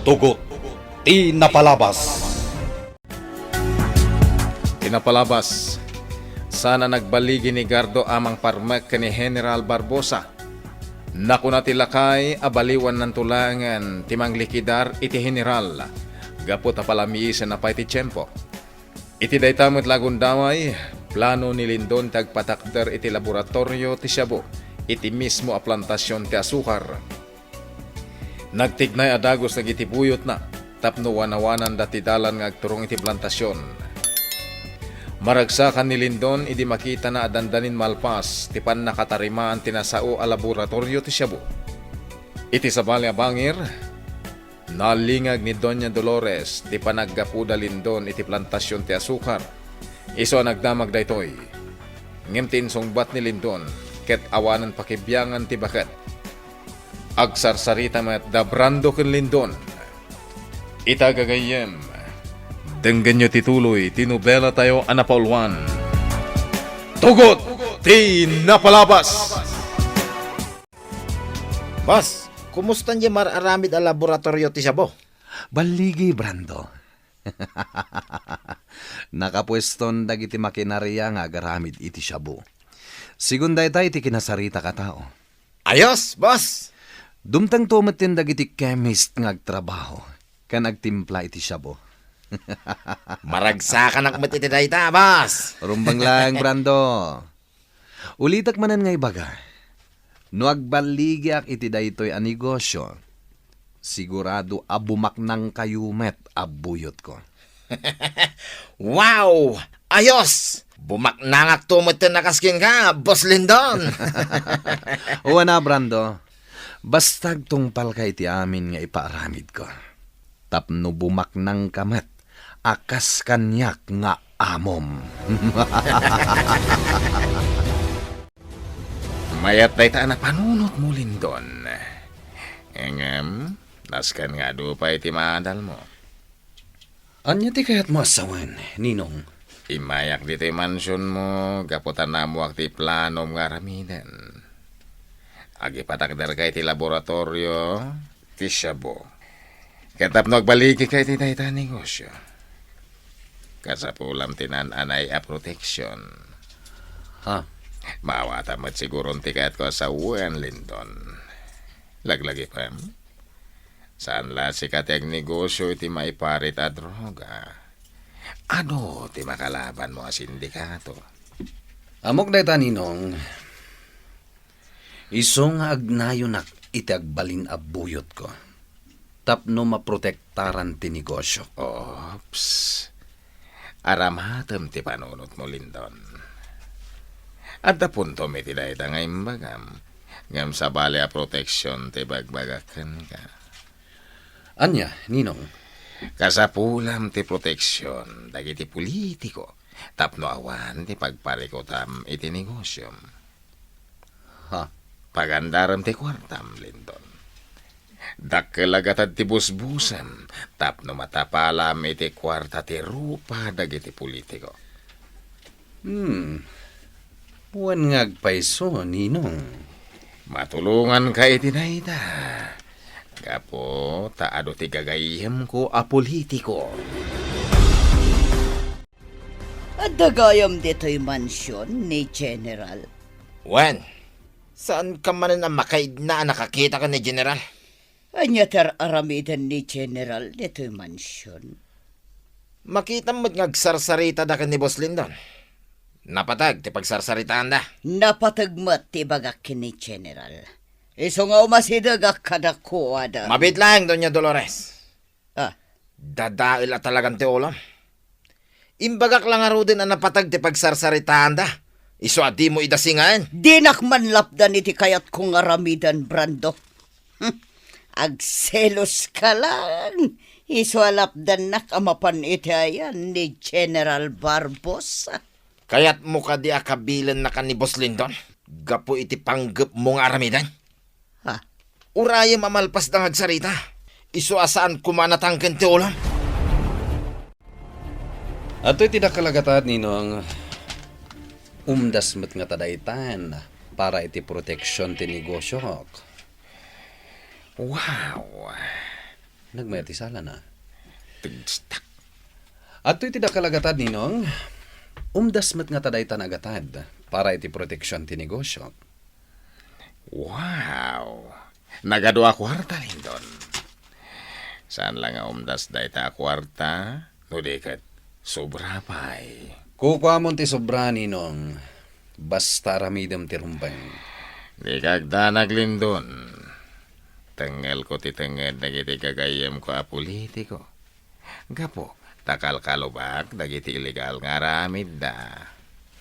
Tugot, tinapalabas. Tinapalabas. Sana nagbaligi ni Gardo amang parmek ni General Barbosa. Naku na tilakay abaliwan ng tulangan timang likidar iti General. Gapot na palamiisan na pa iti tiyempo. Iti daytamot lagundaway, plano ni Lindon tagpatakder iti laboratorio ti Shabu, iti mismo a plantasyon ti asukar. Nagtignay adagos nagitibuyot na, tapno wanawanan dati dalan nga agturong iti plantasyon. Maragsakan ni Lindon, idi makita na adandanin malpas, tipan nakatarimaan tinasao a laboratorio ti Shabu. Iti sabali a bangir, nalingag ni Doña Dolores, ti panaggapuda Lindon iti plantasyon ti asukar. Iso nagdamag daytoy. Ngem tinsongbat ni Lindon, ket awanan pakibyangan ti baket. Agsarsarita met dabrando ken Lindon. Itagagayem, denggan nyo tituloy, tinubela tayo anapaulwan. Tugot, tinapalabas! Boss, kumusta niya mararamid ang laboratorio ti Shabu? Baligi, Brando. Nakapweston dagiti makinarya nga agaramid iti Shabu. Sigunday tayo iti kinasarita ka tao. Ayos, boss! Dumtang tumatin dagiti chemist nga agtrabaho, kan agtimpla iti Shabu. Maragsakan ak iti dayta, boss! Rumbang lang, Brando. Ulitak manan nga ibaga. No agbaligi ak iti daytoy a negosyo, sigurado abumak ng kayumet abuyot ko. Wow! Ayos! Bumaknangak tumutin na kasking ka, Boss Lindon! Uwa na, Brando. Bastag tungpal ka iti amin nga ipaaramid ko. Tapno bumak ng kamet, akas kanyak nga amom. Mayat day ta na panunot mo, Lindon. Engem, naskan nga do pa iti maadal mo. Anya ti kayat mo asawan, Ninong? Imayak dito yung mansyon mo, gaputan na mo akti planom nga ramiden. Agi patakdar kay ti laboratorio, ti Shabu. Katap nagbaliki kay ti dayta negosyo. Kasapulam tinan-anay a protection. Ha? Mawata mo't siguro tikat ko sa uwan, Lindon. Laglagi pa. Saan la si kateg negosyo iti maiparit a droga? Ano ti makalaban mo a sindikato? Amok dayta, Ninong. Isong agnayonak iti agbalin abuyot ko. Tapno maprotektaran ti negosyo. Ops. Aramatem ti panunot mo, Lindon. At da punto may tidayta nga imbagam. Ngam sa bali a protection ti bagbagakan ka. Anya, Ninong? Kasapulam ti proteksyon dagiti politiko. Tapno awan ti pagparikotam iti negosyo. Ha? Pagandaram ti kwartam, Lindon. Dakkelagatan ti busbusan, tapno matapalam iti kwarta ti rupa dagiti politiko. Buwan ngagpaiso, Ninong. Matulungan ka iti dayta. Kapo, taado ti gagayem ko a politiko. At dagayam dito'y mansyon ni General. Wen, saan ka man na makaid na nakakita ka ni General? Anya tar aramidan ni General dito'y mansyon. Makita mo't ngagsarsarita da ka ni Boss Lindon. Napatag, ti pagsarsaritaan da. Napatagmat ti bagak ni General. Iso nga umasidagak kadakuha da. Mabit lang, Doña Dolores. Ah, Dadail at talagang ti ulam. Imbagak lang aro din ang napatag ti pagsarsaritaan da. Iso adi mo idasingan. dinak man lapdan iti kayat kong aramidan, Brando. Agselos ka lang. Iso alapdan nak amapan iti ayan ni General Barbosa. Kaya't mo ka di akabilan na ka ni Boss Lindon. Gapo iti panggap mong aramidan. Ha? Uraya mamalpas ng agsarita. Iso asaan kumanatangken ti ulam. Ato'y tidak kalagatan, Ninong. Umdas met nga tadaytan para iti proteksyon ti negosyo. Wow! Nagmayatisala na. Tigstak. At ito'y tidak kalagatan, Ninong. Umdas met nga taday tanagatad para iti proteksyon ti negosyo. Wow! Nagadua kwarta, Lindon. Saan lang nga umdas da ita kwarta? No dikat, sobra pa'y. Kukwamon ti sobra, Ninong. Basta ramidem ti rumbeng. Di kagdanag, Lindon. Tengel ko ti tenged dagiti kagayem ko a politiko. Gapo, takal kalubak dagiti illegal nga ramid da.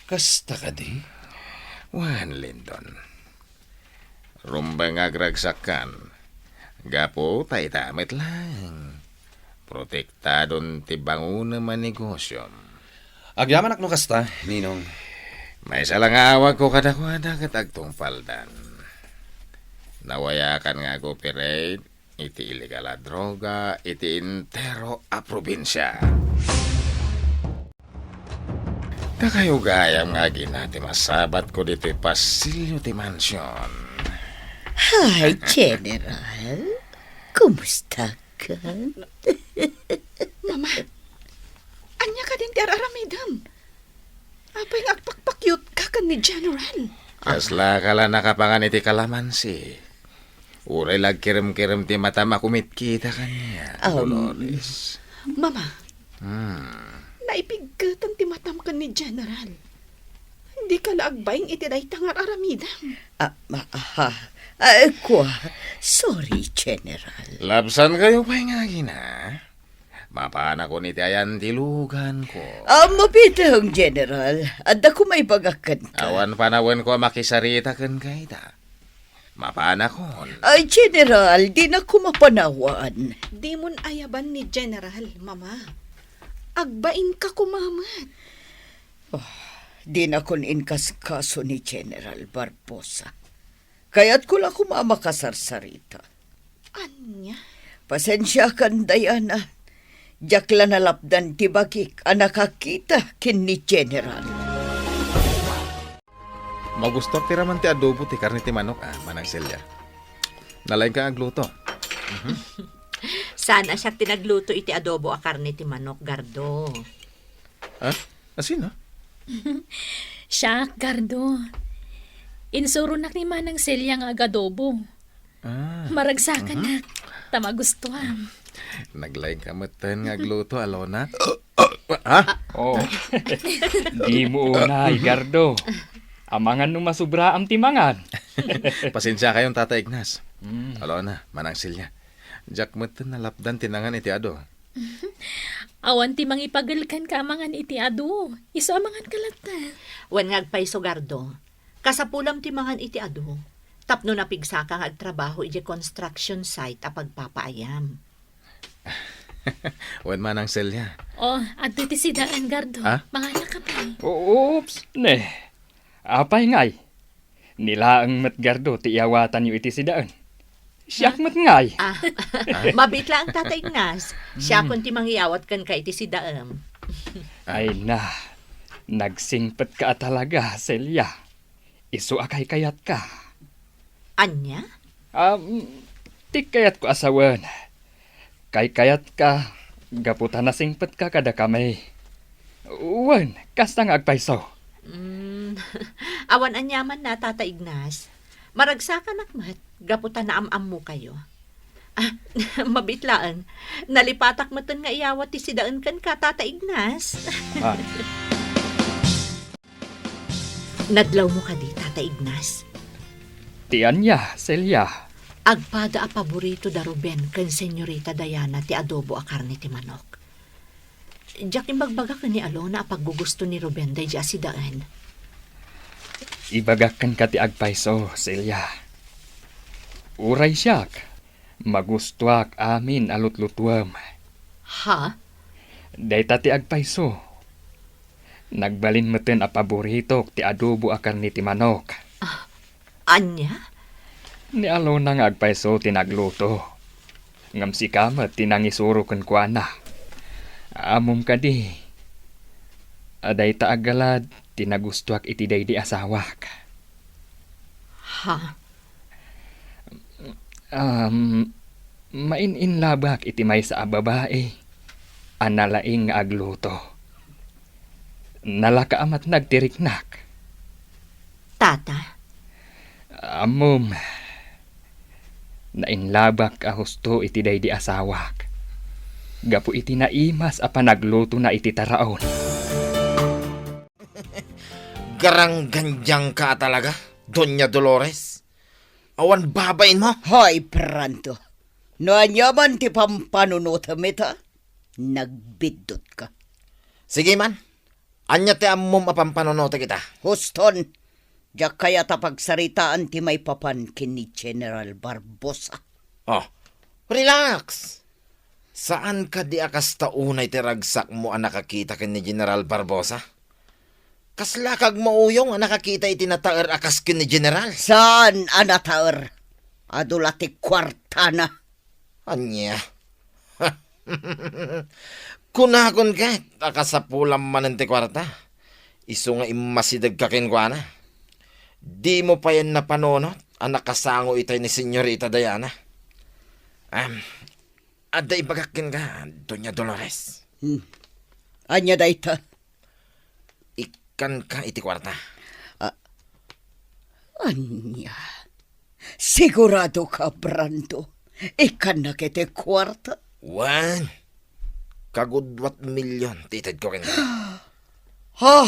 Kasta ka di? Wan, Lindon. Rumbeng agragsakan. Gapo, taitamit lang. Protektadon ti banguna man negosyo. Agyaman akno kasta, Ninong. May salang awag ko kadakwada kat agtungpaldan. Nawayakan nga cooperate, iti illegal a droga, iti intero a probinsya. Takayo gayam nga ginati masabat ko dito'y pasilyo ti mansyon. Hi, General. Kumusta ka? Mama, anya ka din ti araramidam. Apay nga agpakpakyot ka kan ni General. Kasla kala nakapangan iti kalamansi. Uray lagkirim-kirim ti mata makumit kita kanya. Dolores. Mama, naipigkatan ti matam kan ni General. Hindi ka laagbayng iti day tangar aramidam. Sorry, General. Lapsan kayo pa'y nga gina. Mapana ko ni ayan tilugan ko. Mabitang, General. Adda ko may bagakan ka. Awan panawan ko makisarita kan kayta. Mapana ko. Ay, General, di na ko mapanawan. Di mon ayaban ni General, Mama. Agbain ka kumamat. Di na kon inkaskaso ni General Barbosa. Kaya't ko lang kumamakasarsarita. Anya? Pasensya kan, Diana. Jakla na lapdan ti bakik ang nakakita kin ni General. Magusto ti raman ti adobo ti karne ti manok manang Celia. Nalain ka agluto. Sana siya tinagluto iti adobo a karne ti manok, Gardo. Asin Siya, Gardo. Insuro nak ni Manang Celia nga agadobo. Maragsakan na. Tama gusto Naglain ka matan nga agluto, Alona. Oh, di mo unay, Gardo. Amangan nung masubra am timangan. Pasensya kayong Tata Ignas. Alona, manang Celia. Jack matan nalapdan tinangan iti ado. Awan ti mangipagalkan ka amangan iti ado. Iso amangan kalata. Wan ngagpaiso, Gardo. Kasapulam ti mangan iti ado. Tapno napigsa ka nga agtrabaho iti construction site a pagpapaayam. Wan manang Celia. Adto ti sidaan, Gardo. Mangana ka pa. Oops, ne. Apay ngay. Nilaang mat, Gardo, ti iawatan yu iti sidaan. Siyak mat ngay. Mabitla ang Tata Ignas. Siya kun ti mangyawat kan ka iti sidaam. Ay na. Nagsingpet ka talaga, Celia. Isu akay kayat ka. Anya? Ti kayat ko asawan. Kay kayat ka, gaputan na singpet ka kada kamay. Uwan, kastang agpaiso. Awan anyaman na, Tata Ignas. Maragsakan akmat, gaputan na am mo kayo. Mabitlaan, nalipatak matan nga iyawat ti sidaan kan ka, Tata Ignas. Nadlaw mo ka di, Tata Ignas. Tiyan niya, Celia. Agpada a paborito da Ruben kan Senyorita Diana ti adobo a karne ti manok. Diyak imbagbaga ka ni Alona a paggugusto ni Ruben day di asidaan. Ibagakan ka ti agpaiso, Celia. Uray siyak. Magustuak amin alutlutuam. Ha? Dayta ti agpaiso. Nagbalin meten a paborito ti adobo a karne ti manok. Anya? Ni Alona nga agpaiso tinagluto. Ngam si kamat tinangisuro kan kuana. Amom ka di. Aday ta agalad tinagustuak iti day di asawak. Ha? Maininlabak iti may sa babae. Analaing nga agluto. Nalakaamat nagtiriknak. Tata, Amom. Nainlabak a husto iti day di asawak. Gapu iti naimas a panagluto na iti taraon. Garang ganjang ka talaga, Doña Dolores. Awan babain mo. Hoy, Pranto. No anyaman ti pampanunutam ita, nagbidot ka. Sige man, anya ti ammom apampanonote kita. Huston, diyak kaya tapagsaritaan ti may papan kini General Barbosa. Oh, relax. Saan ka di akas taunay ti ragsak mo ang nakakita kin ni General Barbosa? Kaslakag mauyong ang nakakita iti nataer akas kin ni General. Saan anataer? Adula ti kwartana. Anya? Kunakon ka, akasapulam man ti kwarta. Iso nga imasidag ka kin kwa na. Di mo pa yan napanonot ang nakasango itay ni Senyorita Diana. Ada ibagakin ka, Doña Dolores. Anya dayta? Ikan ka iti kwarta. Anya? Sigurado ka, Brando? Ikan na kiti kwarta? Wan. Kagudwat milyon, titid ko rin. Ha?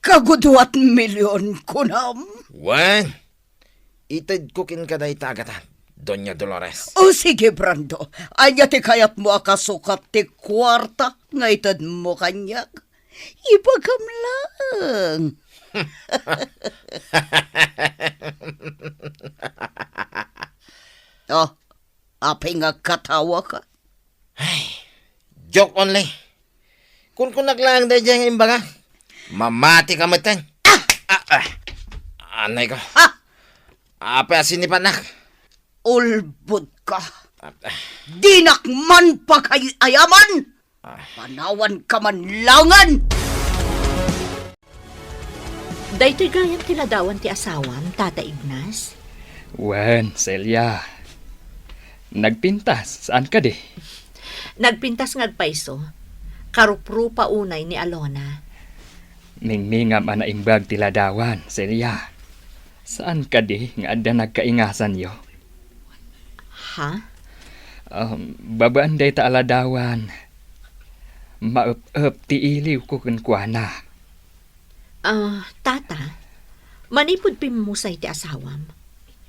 Kagudwat milyon kunam? Wan. Itid ko kin ka day tagatan, Doña Dolores. O sige, Brando. Anya ti kayat mo akasukat ti kwarta nga itad mo kanyak. Ibagam lang. Oh, apay nga katawa ka. Joke only. Kung naglang day dyan imbaga, mamati ka mateng. Anay ko. Apa sinipan nak? Ulbud ka. Dinak man pa kay ayaman. Panawan ka man langan. daytoy gayam tiladawan ti asawam, Tata Ignas. Wen, Celia. Nagpintas, saan ka di? Nagpintas ngagpaiso, karuprupa unay ni Alona. Mingmingam ana imbag tiladawan, Celia. Saan ka di nga adda nagkaingasan yo? Ha? Babaan day ta aladawan. Maup-up ti iliw ko kunkwana. Tata, manipod pimusay ti asawam.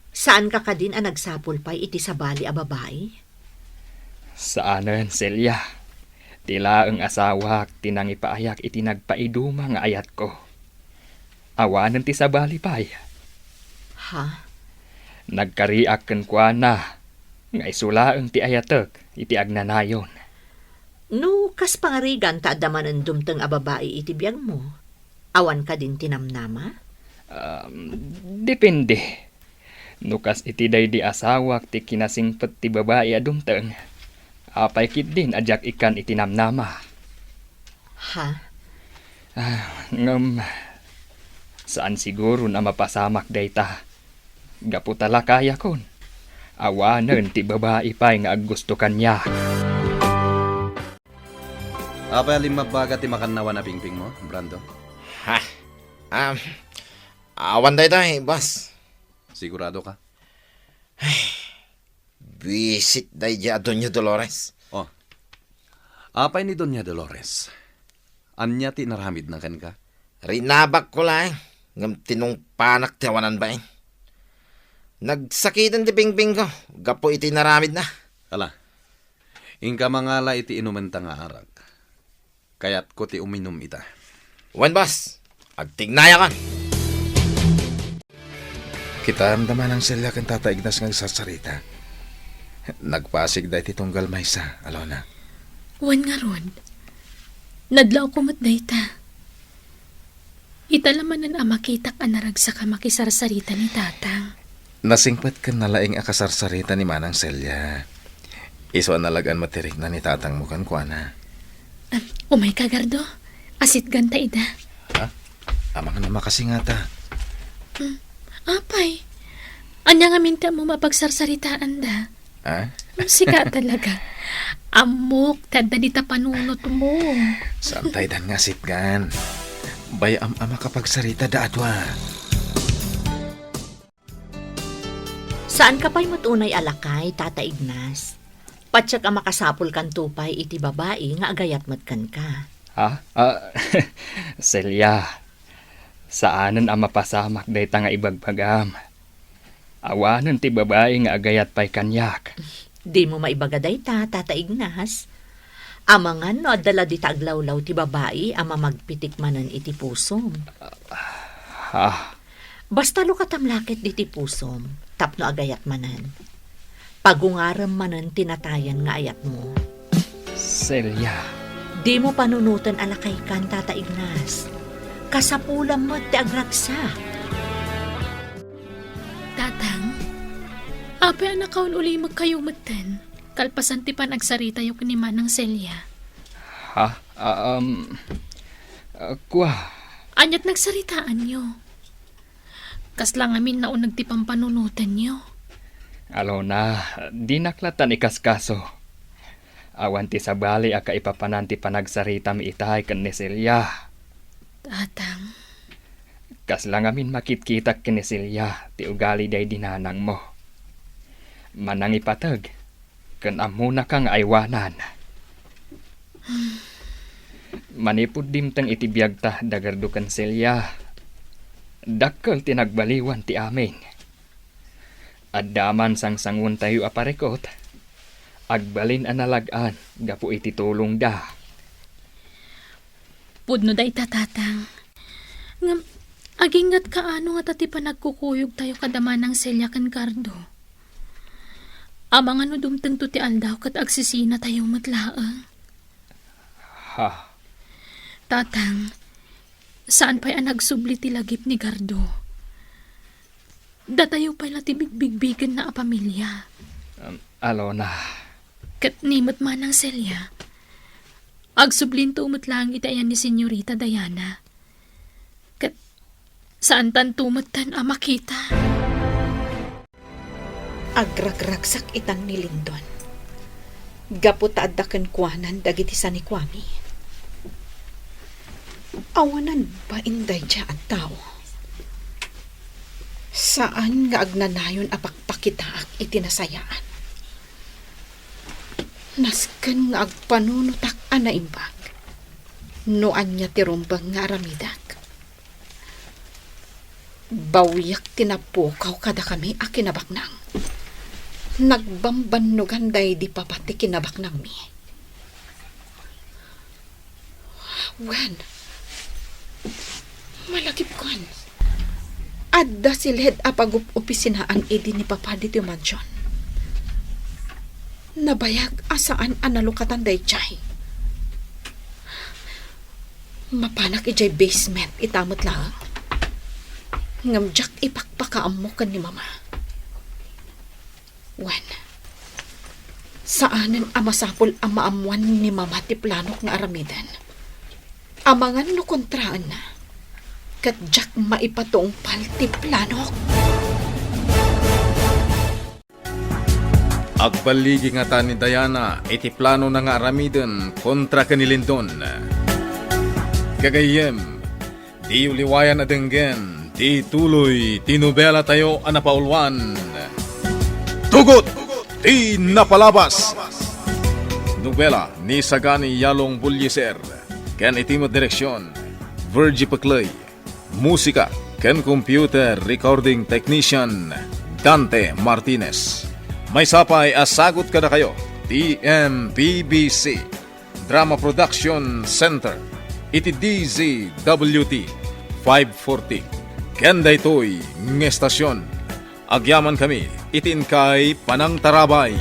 Saan ka din ang nagsapul pa'y iti sabali a babae? Saanen, Celia? Tila ang asawak tinangipaayak iti nagpaiduma nga ayat ko. Awanan ti sabali pa'y. Ha? Nagkariak kunkwana. Nga isulaang ti ayatek iti agnanayon. No, kas pangarigan ta adaman ang dumteng a babae iti biyag mo. Awan ka din tinamnama? Depende. Nukas iti day di asawak ti kinasingpet ti babae a dumteng. Apay kit din ajak ikan iti namnama. Ha? Saan siguro na mapasamak day ta? Gaputala kaya kon. Awanan ti babae pa'y nga gusto kanya. Apa lima baga ti makanawa na pingping mo, Brando? Ha? Awan day tayo, boss. Sigurado ka? Visit day dya, Doña Dolores. Oh. Apay ni Doña Dolores. Anya ti naramid na kan ka? Rinabak ko lang. Ngam tinong panak tiyawanan ba eh. Nagsakitan di pingping ko. Gapo iti naramid na. Ala. Ingka mangala iti inumenta nga arak. Kayat ko ti uminom ita. Wan, boss. Agtignaya ka. Kita ramdaman ang sila kan Tata Ignas ng sasarita. Nagpasig dahi ti tunggal maysa, Alona. Wan nga ron. Nadlaw ko mat dayta. Italamanan ang makitak anaragsa ka makisarsarita ni Tatang. Nasingpat kan nalaing akasarsarita ni Manang Celia. Iso nalagaan matirik na ni Tatang mo kan kuana. Umay ka, Gardo. Asit ganta ida. Ha? Amang na makasingata. Apay. Anya nga minta mo mapagsarsaritaan da. Ha? Sika talaga. Amok, tadalita panunot mo. Santay dan ngasit gan. Bayam ama kapag sarita da adwa. Saan ka pa'y matunay alakay, Tata Ignas? Patsyak ang makasapol kan tupay iti babae nga agayat matkan ka. Ha? Celia, saanan ang mapasamak day nga ibagbagam? Awanan ti babae nga agayat pa'y kanyak. Di mo maibagaday Tata Ignas. Amangan no adala di taglawlaw ti babae ama magpitik manan iti pusom. Ha? Basta lukatamlakit di ti pusom, tapno agayat manan. Pagungaram manan tinatayan nga ayat mo. Celia, Di mo panunutan alakay kan, Tata Ignas. Kasapulam mo ti agragsa. Tatang, apay anak kaun uli magkayumatan. Kalpasan ti panagsarita yung ni Manang Celia. ha? Kwa, Anyat nagsaritaan nyo. Kaslang amin na unag ti pampanunutan nyo. alo na, di naklatan ikaskaso. Awan ti sabali aka ipapanan ti panagsarita mi itay kan ni Celia. Tatang, Kaslang amin makitkita ken ni Celia ti ugali day dinanang mo. Manang ipatag, ken amuna kang aywanan. Manipud dimtang iti biyagta dagardo kan Celia. Dakkel tinagbaliwan ti amin. Addaman sang sangun tayo aparekot. Agbalin analagaan gapu iti tulong da. pudno day tatang. Ngam, agingat kaano nga tati pa nagkukuyog tayo kadama ng Celia kan Gardo. Amang ano dumtang to ti aldaw kat agsisina tayo matlaang. Ha? Tatang, saan pa'y nagsubli ti lagip ni Gardo? Datayo pa'y latibig-bigbigan na a pamilya. Alona, Kat nimot man ng Celia. Agsublin to umutlang itayan ni Senyorita Diana. Kat saan tan tumatan a makita? Agragragsak itan ni Lindon. Gapot addaken kuanan dagiti sa ni Kwami. Awanan ba inday dya ang tao? Saan nga agnanayon apakpakitaak itinasayaan? Nasken nga agpanunutak ana imbag. Noan niya tirumbang nga aramidak. Bawiyak tinapukaw kada kami a kinabaknang. Nagbambanugan day di papati kinabaknang mi. Wan, malagip kon. Adda silhed apag-opisinaan idi ni Papa dito mansion. Nabayag asaan analukatan day chay. Mapanak ijay basement itamot lang. Ngamjak ipakpakaamukan ni Mama. Wan, saanan amasapol ang maamuan ni Mama ti planok nga aramidan. Amangan no kontraan na. Katjak maipatong pal ti planok. Agbaligi nga ta ni Diana iti plano na nga aramiden kontra kanilindon. Kagayem, di uliwayan na denggen, di tuloy, tinubela tayo anapaulwan. Tugot! Di napalabas! Nobela ni Sagani Yalong Bulyeser, ken itimod direksyon, Virgie Paclay, musika, ken computer recording technician, Dante Martinez. May sapay asagot kada kayo, TMPBC, Drama Production Center, iti DZWT 540. Kenda ito'y ng estasyon. Agyaman kami, itin kay Panang Tarabay.